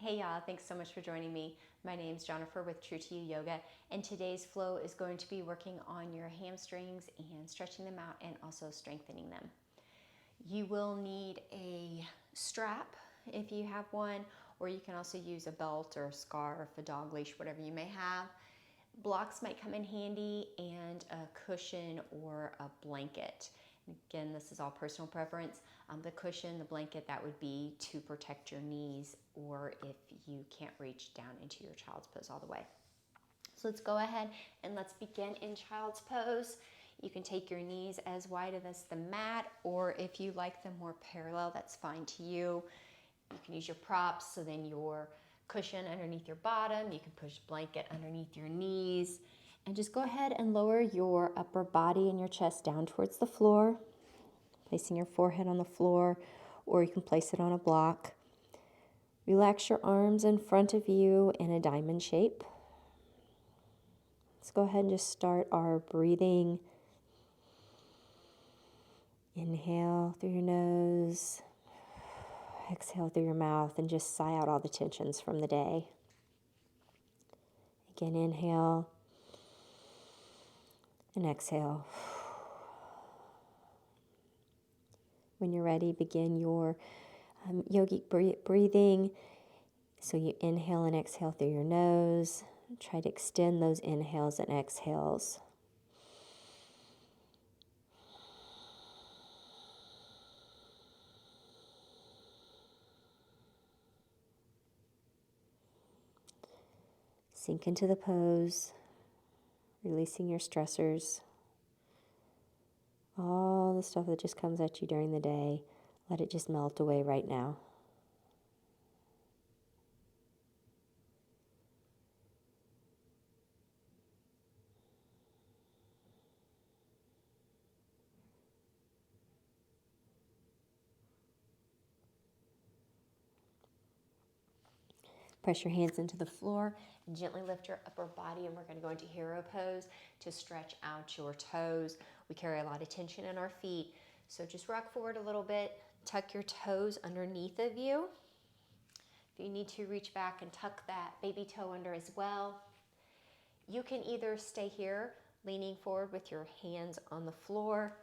Hey y'all, thanks so much for joining me. My name's Jennifer with True to You Yoga, and today's flow is going to be working on your hamstrings and stretching them out and also strengthening them. You will need a strap if you have one, or you can also use a belt or a scarf, a dog leash, whatever you may have. Blocks might come in handy, and a cushion or a blanket. Again, this is all personal preference. The cushion, the blanket, that would be to protect your knees, or if you can't reach down into your child's pose all the way. So let's go ahead and let's begin in child's pose. You can take your knees as wide as the mat, or if you like them more parallel, that's fine to you. You can use your props, so then your cushion underneath your bottom, you can push blanket underneath your knees, and just go ahead and lower your upper body and your chest down towards the floor, placing your forehead on the floor, or you can place it on a block. Relax your arms in front of you in a diamond shape. Let's go ahead and just start our breathing. Inhale through your nose, exhale through your mouth, and just sigh out all the tensions from the day. Again, inhale and exhale. When you're ready, begin your yogic breathing. So you inhale and exhale through your nose. Try to extend those inhales and exhales. Sink into the pose, releasing your stressors. All the stuff that just comes at you during the day, let it just melt away right now. Press your hands into the floor and gently lift your upper body, and we're going to go into hero pose to stretch out your toes. We carry a lot of tension in our feet, so just rock forward a little bit, tuck your toes underneath of you. If you need to, reach back and tuck that baby toe under as well. You can either stay here leaning forward with your hands on the floor,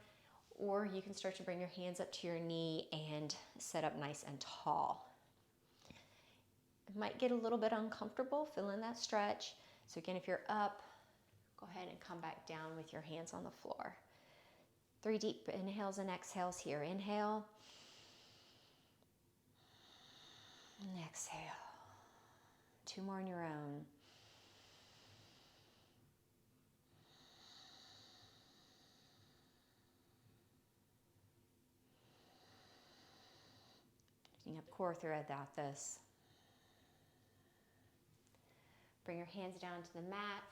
or you can start to bring your hands up to your knee and set up nice and tall. It might get a little bit uncomfortable, feeling that stretch. So again, if you're up, go ahead and come back down with your hands on the floor. 3 deep inhales and exhales here. Inhale. And exhale. 2 more on your own. Lifting up core throughout this. Bring your hands down to the mat,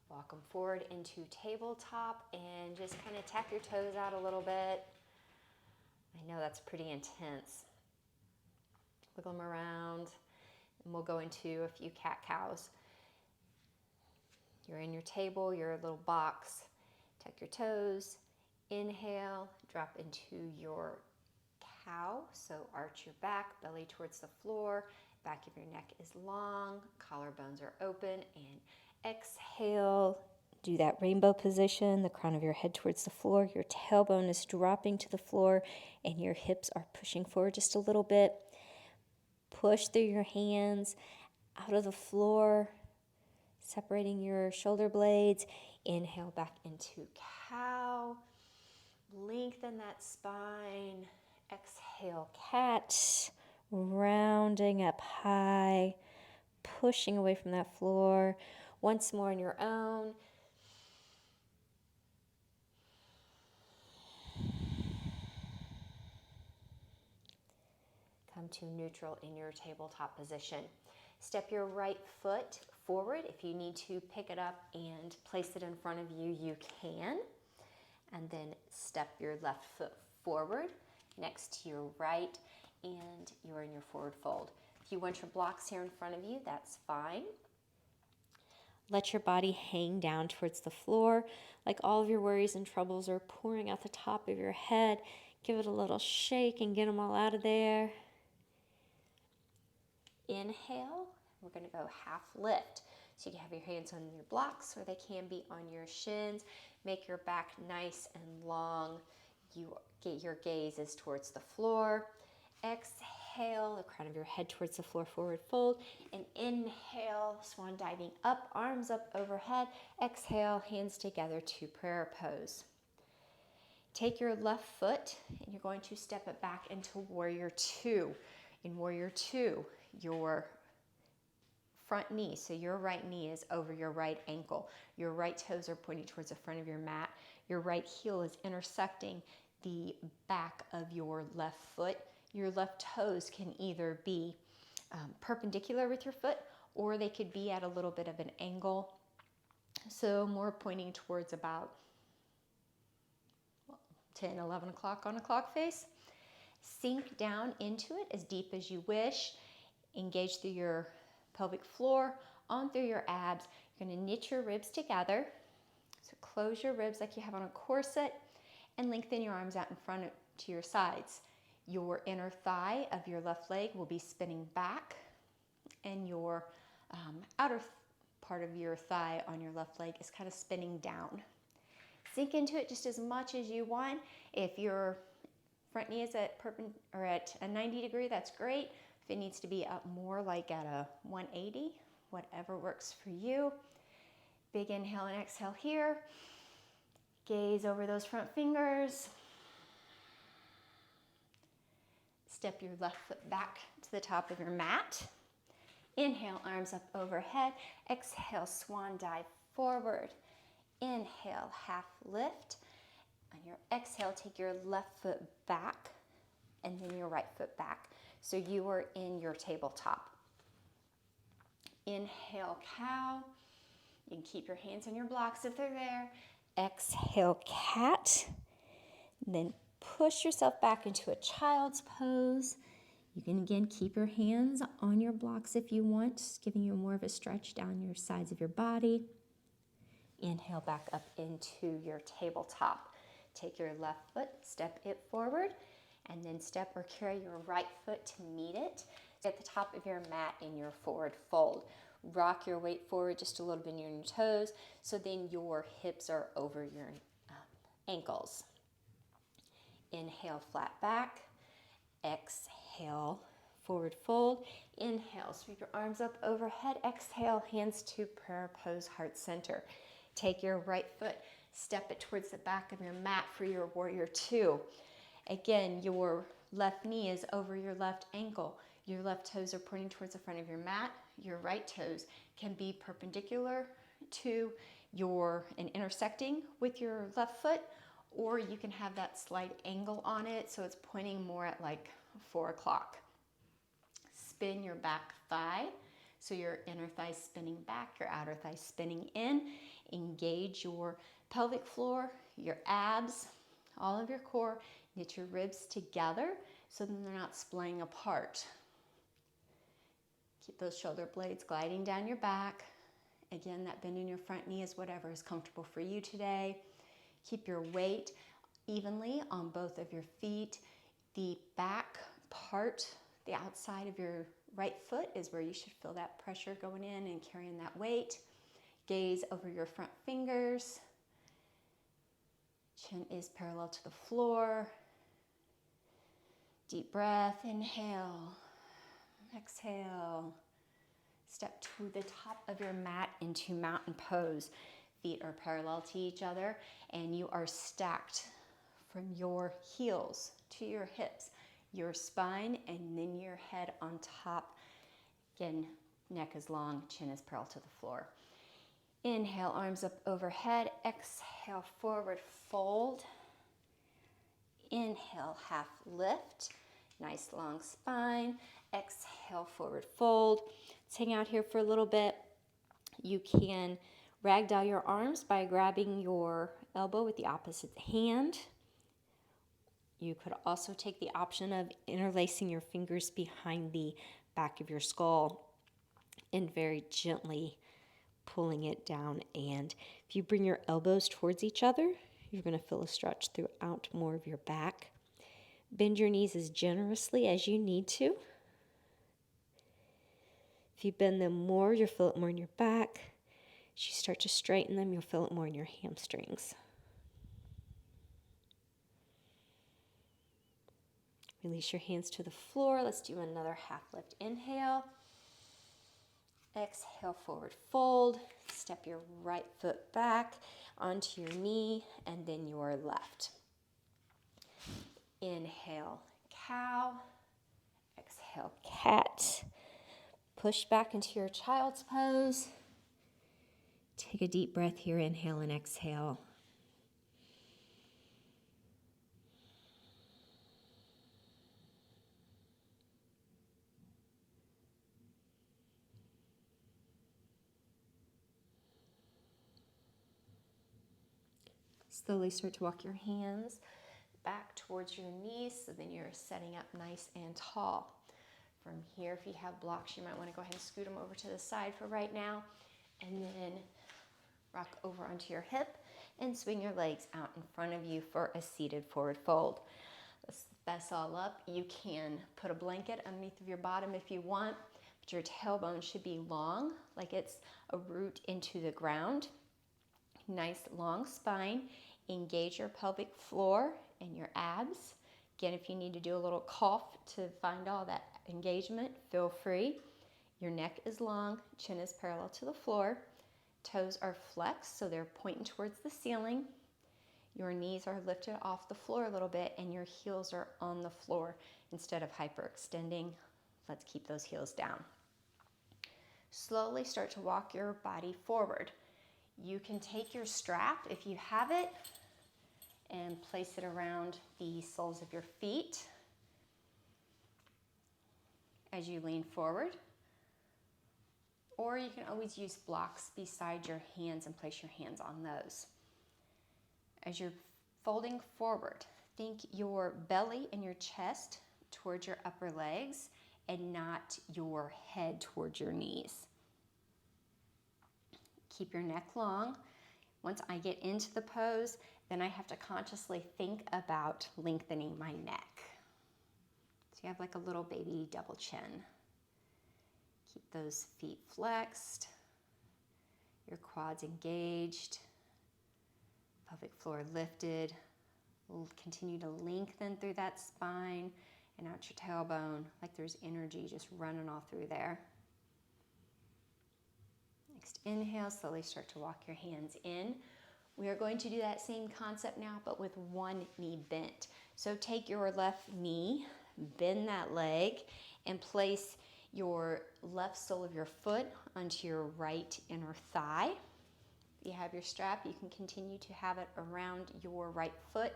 walk them forward into tabletop, and just kind of tap your toes out a little bit. I know that's pretty intense. Wiggle them around, and we'll go into a few cat-cows. You're in your table, your little box. Tuck your toes, inhale, drop into your cow. So arch your back, belly towards the floor. Back of your neck is long, collarbones are open, and exhale. Do that rainbow position, the crown of your head towards the floor. Your tailbone is dropping to the floor, and your hips are pushing forward just a little bit. Push through your hands out of the floor, separating your shoulder blades. Inhale back into cow. Lengthen that spine. Exhale, cat. Rounding up high, pushing away from that floor. Once more on your own. Come to neutral in your tabletop position. Step your right foot forward. If you need to pick it up and place it in front of you, you can. And then step your left foot forward next to your right, and you're in your forward fold. If you want your blocks here in front of you, that's fine. Let your body hang down towards the floor, like all of your worries and troubles are pouring out the top of your head. Give it a little shake and get them all out of there. Inhale, we're going to go half lift. So you can have your hands on your blocks or they can be on your shins. Make your back nice and long. You get your gaze is towards the floor. Exhale, the crown of your head towards the floor, forward fold. And inhale, swan diving up, arms up overhead. Exhale, hands together to prayer pose. Take your left foot and you're going to step it back into warrior two. In warrior two, your front knee, so your right knee is over your right ankle. Your right toes are pointing towards the front of your mat. Your right heel is intersecting the back of your left foot. Your left toes can either be perpendicular with your foot or they could be at a little bit of an angle. So more pointing towards about 10, 11 o'clock on a clock face. Sink down into it as deep as you wish. Engage through your pelvic floor, on through your abs. You're going to knit your ribs together. So close your ribs like you have on a corset and lengthen your arms out in front to your sides. Your inner thigh of your left leg will be spinning back and your outer part of your thigh on your left leg is kind of spinning down. Sink into it just as much as you want. If your front knee is at a 90 degree, that's great. If it needs to be up more like at a 180, whatever works for you. Big inhale and exhale here. Gaze over those front fingers. Step your left foot back to the top of your mat. Inhale, arms up overhead. Exhale, swan dive forward. Inhale, half lift. On your exhale, take your left foot back and then your right foot back. So you are in your tabletop. Inhale, cow. You can keep your hands on your blocks if they're there. Exhale, cat. Then push yourself back into a child's pose. You can again keep your hands on your blocks if you want, just giving you more of a stretch down your sides of your body. Inhale back up into your tabletop. Take your left foot, step it forward, and then step or carry your right foot to meet it at the top of your mat in your forward fold. Rock your weight forward just a little bit near your toes, so then your hips are over your ankles. Inhale, flat back. Exhale, forward fold. Inhale, sweep your arms up overhead. Exhale, hands to prayer pose, heart center. Take your right foot, step it towards the back of your mat for your warrior two. Again, your left knee is over your left ankle. Your left toes are pointing towards the front of your mat. Your right toes can be perpendicular to and intersecting with your left foot, or you can have that slight angle on it so it's pointing more at like 4 o'clock. Spin your back thigh. So your inner thigh spinning back, your outer thigh spinning in. Engage your pelvic floor, your abs, all of your core. Knit your ribs together so then they're not splaying apart. Keep those shoulder blades gliding down your back. Again, that bend in your front knee is whatever is comfortable for you today. Keep your weight evenly on both of your feet. The back part, the outside of your right foot is where you should feel that pressure going in and carrying that weight. Gaze over your front fingers. Chin is parallel to the floor. Deep breath, inhale, exhale. Step to the top of your mat into mountain pose. Feet are parallel to each other and you are stacked from your heels to your hips, your spine, and then your head on top. Again, neck is long, chin is parallel to the floor. Inhale, arms up overhead. Exhale, forward fold. Inhale, half lift. Nice long spine. Exhale, forward fold. Let's hang out here for a little bit. You can ragdoll your arms by grabbing your elbow with the opposite hand. You could also take the option of interlacing your fingers behind the back of your skull and very gently pulling it down. And if you bring your elbows towards each other, you're going to feel a stretch throughout more of your back. Bend your knees as generously as you need to. If you bend them more, you'll feel it more in your back. As you start to straighten them, you'll feel it more in your hamstrings. Release your hands to the floor. Let's do another half lift. Inhale. Exhale, forward fold. Step your right foot back onto your knee and then your left. Inhale, cow. Exhale, cat. Push back into your child's pose. Take a deep breath here. Inhale and exhale. Slowly start to walk your hands back towards your knees, so then you're setting up nice and tall. From here, if you have blocks, you might want to go ahead and scoot them over to the side for right now, and then rock over onto your hip and swing your legs out in front of you for a seated forward fold. Let's mess all up. You can put a blanket underneath of your bottom if you want, but your tailbone should be long, like it's a root into the ground. Nice long spine. Engage your pelvic floor and your abs. Again, if you need to do a little cough to find all that engagement, feel free. Your neck is long, chin is parallel to the floor. Toes are flexed, so they're pointing towards the ceiling. Your knees are lifted off the floor a little bit, and your heels are on the floor instead of hyperextending. Let's keep those heels down. Slowly start to walk your body forward. You can take your strap, if you have it, and place it around the soles of your feet as you lean forward. Or you can always use blocks beside your hands and place your hands on those. As you're folding forward, think your belly and your chest towards your upper legs and not your head towards your knees. Keep your neck long. Once I get into the pose, then I have to consciously think about lengthening my neck. So you have like a little baby double chin. Keep those feet flexed, your quads engaged, pelvic floor lifted. Continue to lengthen through that spine and out your tailbone like there's energy just running all through there. Next inhale, slowly start to walk your hands in. We are going to do that same concept now, but with one knee bent. So take your left knee, bend that leg, and place your left sole of your foot onto your right inner thigh. If you have your strap, you can continue to have it around your right foot,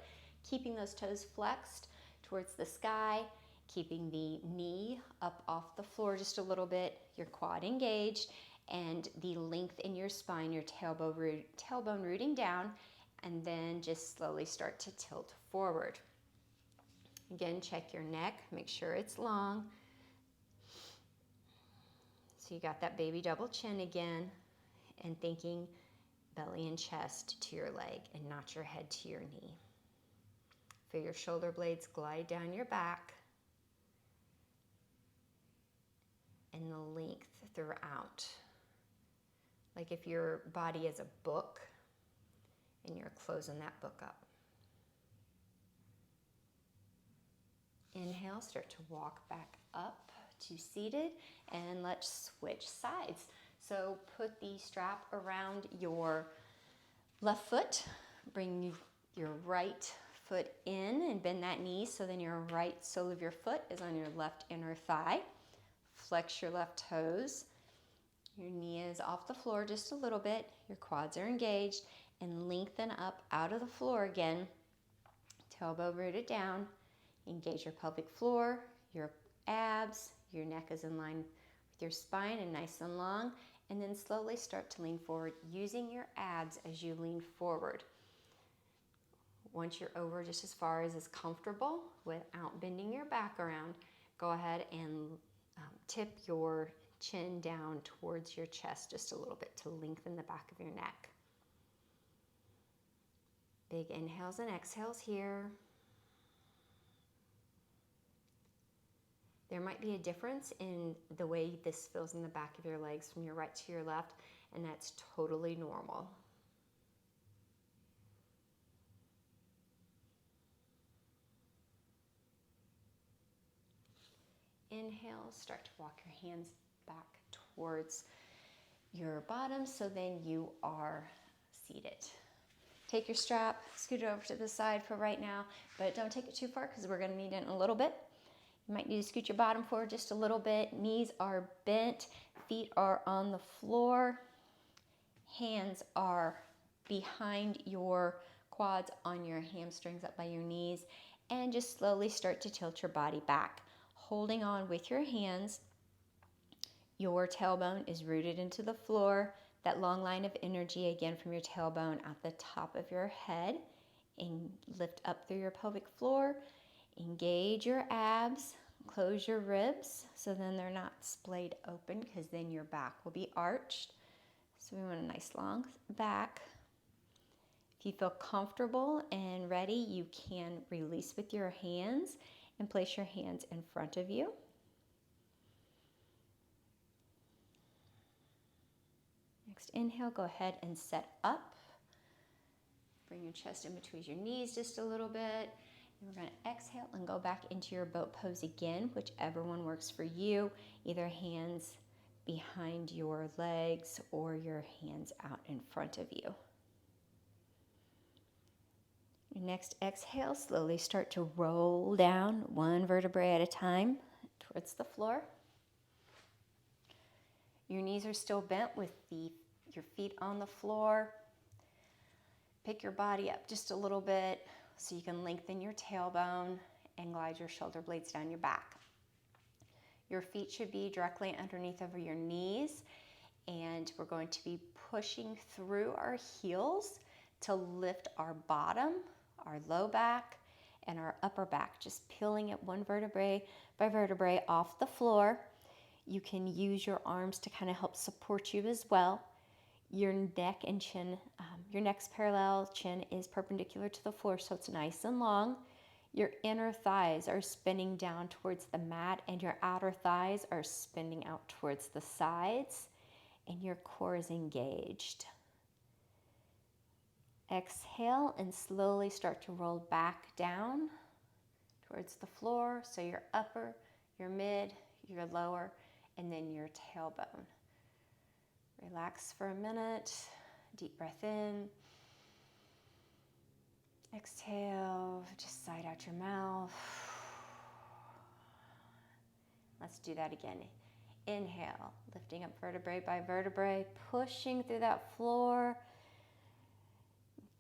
keeping those toes flexed towards the sky, keeping the knee up off the floor just a little bit, your quad engaged, and the length in your spine, your tailbone rooting down, and then just slowly start to tilt forward. Again, check your neck, make sure it's long. So you got that baby double chin again, and thinking belly and chest to your leg and not your head to your knee. Feel your shoulder blades glide down your back and the length throughout. Like if your body is a book and you're closing that book up. Inhale, start to walk back up to seated, and let's switch sides. So put the strap around your left foot, bring your right foot in and bend that knee so then your right sole of your foot is on your left inner thigh. Flex your left toes. Your knee is off the floor just a little bit. Your quads are engaged, and lengthen up out of the floor again. Tailbone rooted down. Engage your pelvic floor, your abs. Your neck is in line with your spine and nice and long. And then slowly start to lean forward using your abs as you lean forward. Once you're over just as far as is comfortable without bending your back around, go ahead and tip your chin down towards your chest just a little bit to lengthen the back of your neck. Big inhales and exhales here. There might be a difference in the way this feels in the back of your legs from your right to your left, and that's totally normal. Inhale, start to walk your hands back towards your bottom, so then you are seated. Take your strap, scoot it over to the side for right now, but don't take it too far because we're going to need it in a little bit. You might need to scoot your bottom forward just a little bit. Knees are bent, feet are on the floor, hands are behind your quads on your hamstrings up by your knees, and just slowly start to tilt your body back. Holding on with your hands, your tailbone is rooted into the floor. That long line of energy again from your tailbone at the top of your head, and lift up through your pelvic floor. Engage your abs, close your ribs so then they're not splayed open, because then your back will be arched. So we want a nice long back. If you feel comfortable and ready, you can release with your hands and place your hands in front of you. Next inhale, go ahead and set up. Bring your chest in between your knees just a little bit. And we're going to exhale and go back into your boat pose again, whichever one works for you. Either hands behind your legs or your hands out in front of you. Your next exhale, slowly start to roll down one vertebrae at a time towards the floor. Your knees are still bent with your feet on the floor. Pick your body up just a little bit so you can lengthen your tailbone and glide your shoulder blades down your back. Your feet should be directly underneath over your knees, and we're going to be pushing through our heels to lift our bottom, our low back, and our upper back, just peeling it one vertebrae by vertebrae off the floor. You can use your arms to kind of help support you as well. Your neck and chin, your neck's parallel, chin is perpendicular to the floor, so it's nice and long. Your inner thighs are spinning down towards the mat, and your outer thighs are spinning out towards the sides, and your core is engaged. Exhale and slowly start to roll back down towards the floor, so your upper, your mid, your lower, and then your tailbone. Relax for a minute. Deep breath in. Exhale, just sigh out your mouth. Let's do that again. Inhale, lifting up vertebrae by vertebrae, pushing through that floor,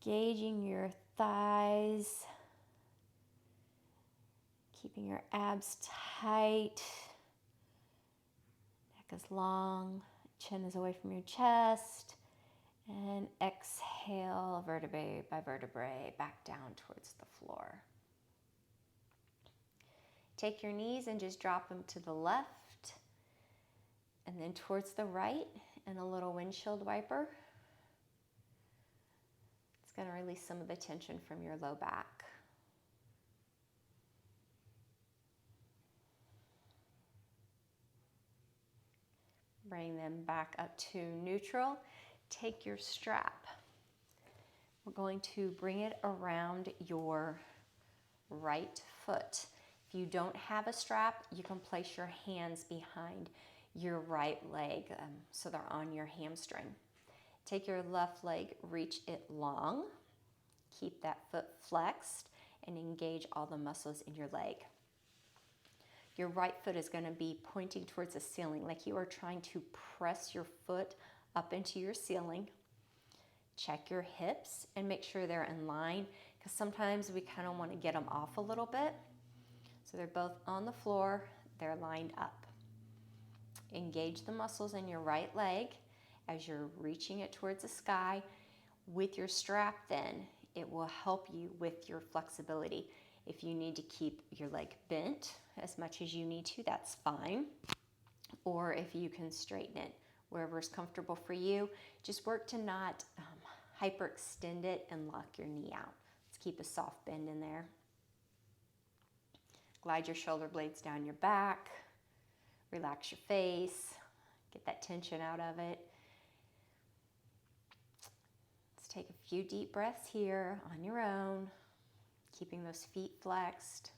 engaging your thighs, keeping your abs tight. Neck is long, chin is away from your chest. And exhale, vertebrae by vertebrae, back down towards the floor. Take your knees and just drop them to the left and then towards the right, and a little windshield wiper. It's going to release some of the tension from your low back. Bring them back up to neutral. Take your strap. We're going to bring it around your right foot. If you don't have a strap, you can place your hands behind your right leg so they're on your hamstring. Take your left leg, reach it long. Keep that foot flexed and engage all the muscles in your leg. Your right foot is going to be pointing towards the ceiling, like you are trying to press your foot up into your ceiling. Check your hips and make sure they're in line, because sometimes we kind of want to get them off a little bit. So they're both on the floor, they're lined up. Engage the muscles in your right leg as you're reaching it towards the sky. With your strap then, it will help you with your flexibility. If you need to keep your leg bent as much as you need to, that's fine. Or if you can straighten it, wherever is comfortable for you. Just work to not hyperextend it and lock your knee out. Let's keep a soft bend in there. Glide your shoulder blades down your back. Relax your face. Get that tension out of it. Let's take a few deep breaths here on your own, keeping those feet flexed,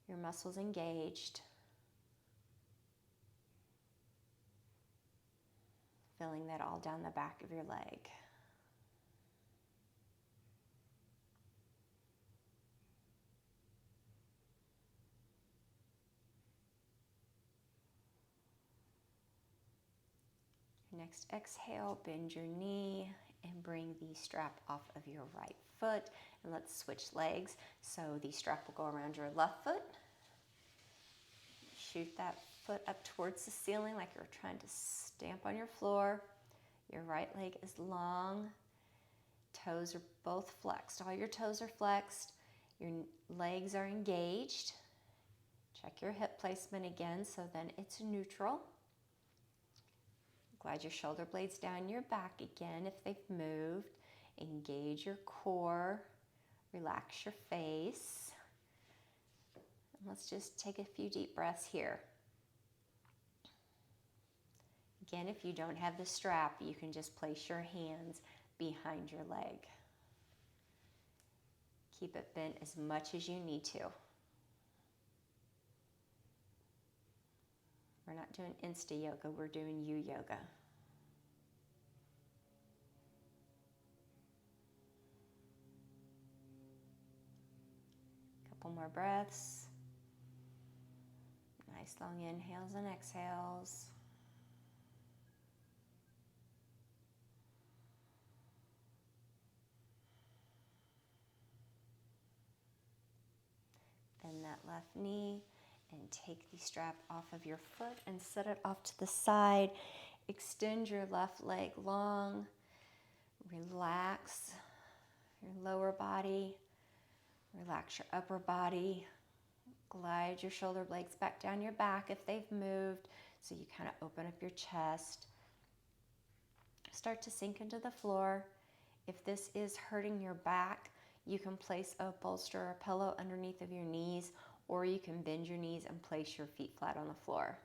your muscles engaged. Feeling that all down the back of your leg. Next exhale, bend your knee and bring the strap off of your right foot. And let's switch legs. So the strap will go around your left foot. Shoot that foot up towards the ceiling like you're trying to stamp on your floor. Your right leg is long. Toes are both flexed. All your toes are flexed. Your legs are engaged. Check your hip placement again so then it's neutral. Glide your shoulder blades down your back again if they've moved. Engage your core. Relax your face. And let's just take a few deep breaths here. Again, if you don't have the strap, you can just place your hands behind your leg. Keep it bent as much as you need to. We're not doing Insta yoga, we're doing you yoga. Couple more breaths. Nice long inhales and exhales. Bend that left knee and take the strap off of your foot and set it off to the side. Extend your left leg long. Relax your lower body. Relax your upper body. Glide your shoulder blades back down your back if they've moved, so you kind of open up your chest. Start to sink into the floor. If this is hurting your back, you can place a bolster or a pillow underneath of your knees, or you can bend your knees and place your feet flat on the floor.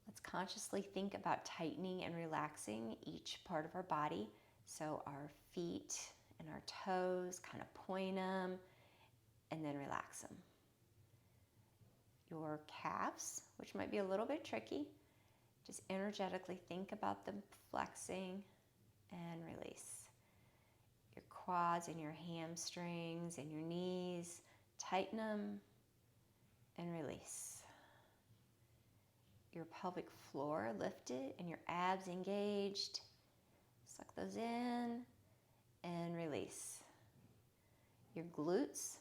Let's consciously think about tightening and relaxing each part of our body. So our feet and our toes, kind of point them and then relax them. Your calves, which might be a little bit tricky, just energetically think about them flexing and release. Your quads and your hamstrings and your knees, tighten them and release. Your pelvic floor lifted and your abs engaged. Suck those in and release. Your glutes,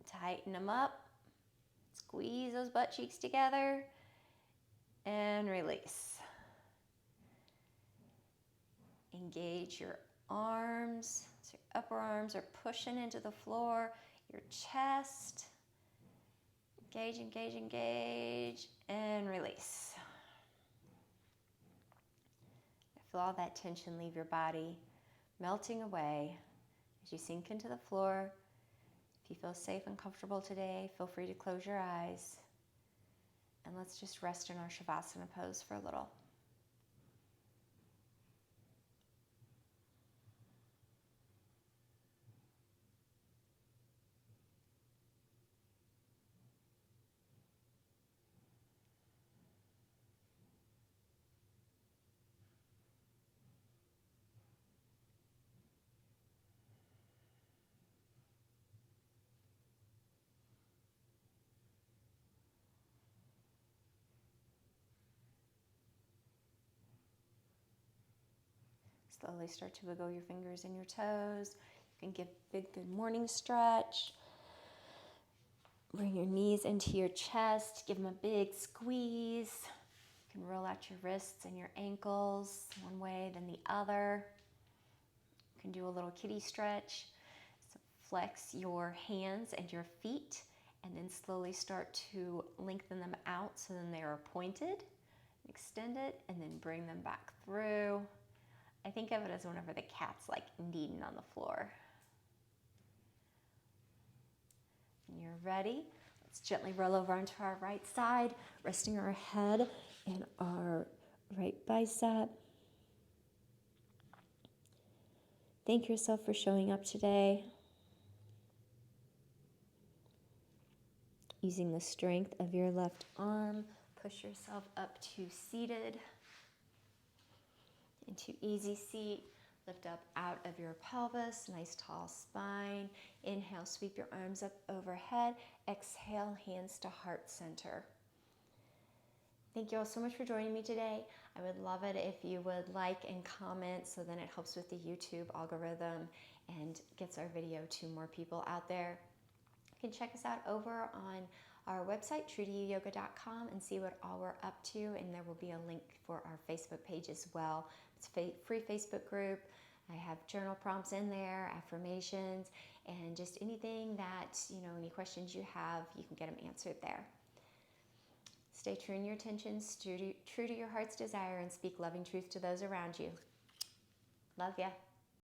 tighten them up. Squeeze those butt cheeks together and release. Engage your arms. So your upper arms are pushing into the floor. Your chest. Engage, engage, engage, and release. Feel all that tension leave your body, melting away as you sink into the floor. If you feel safe and comfortable today, feel free to close your eyes. And let's just rest in our Shavasana pose for a little. Slowly start to wiggle your fingers and your toes. You can give a big good morning stretch. Bring your knees into your chest. Give them a big squeeze. You can roll out your wrists and your ankles one way, then the other. You can do a little kitty stretch. So flex your hands and your feet, and then slowly start to lengthen them out so then they are pointed. Extend it, and then bring them back through. I think of it as whenever the cat's like kneading on the floor. When you're ready, let's gently roll over onto our right side, resting our head in our right bicep. Thank yourself for showing up today. Using the strength of your left arm, push yourself up to seated, into easy seat. Lift up out of your pelvis, nice tall spine. Inhale, sweep your arms up overhead. Exhale, hands to heart center. Thank you all so much for joining me today. I would love it if you would like and comment, so then it helps with the YouTube algorithm and gets our video to more people out there. You can check us out over on our website, truetoyouyoga.com, and see what all we're up to, and there will be a link for our Facebook page as well. It's a free Facebook group. I have journal prompts in there, affirmations, and just anything that, any questions you have, you can get them answered there. Stay true in your intentions, true to your heart's desire, and speak loving truth to those around you. Love ya.